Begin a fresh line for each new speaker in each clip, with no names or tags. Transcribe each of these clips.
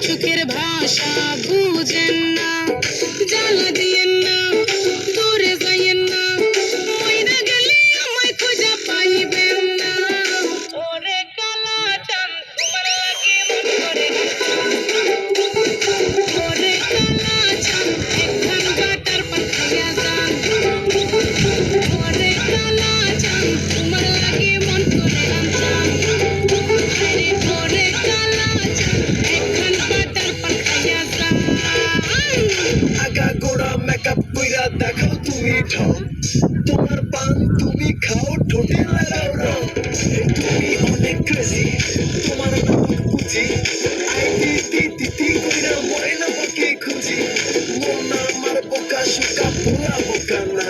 চোখের ভাষা বুঝেন না, জ্বালা দিয়েন না, দূরে যাইয়েন না, মইরা গেলে আমায় খুঁজা পাইবেন না। ওরে কালা চাঁদ তোমার লাগে মন করে, ওরে কালা চাঁদ একখান বাটার পাখাইয়া যান, ওরে কালা চাঁদ তোমার লাগে মন করে আনছান, আরে ওরে কালা চাঁদ একখান বাটার পাখাইয়া যান।
আগা গোড়া মেকআপ কইরা দেখাও তুমি ঠাও, তোমার পান তুমি খাও, ঠোঁটে লাগাও রাও, তুমি অনেক ক্রেজি, তোমার নাটক বুঝি, আইটি টি কইরা ময়না পাখি খুঁজি, মন আমার বোকা শোকা পোলা বোকা না,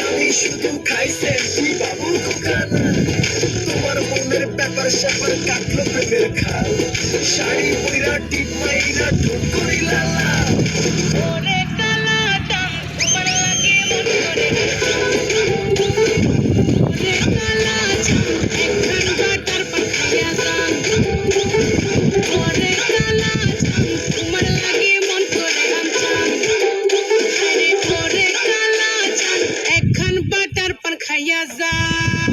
আমি শুধু খাইছে তুই বাবু খোকা না, তোমার মনের ব্যাপার স্যাপার কাটলো প্রেমের খাল, শাড়ি পইরা টিপ মাইরা ঠোঁট করিলা লাল।
ওরে কালা চাঁদ তোমার লাগে মন করে, ওরে কালা চাঁদ একখান বাটার পাখাইয়া যান, ওরে কালা চাঁদ তোমার লাগে মন করে আনছান, আরে ওরে কালা চাঁদ একখান বাটার পান খাইয়া যান।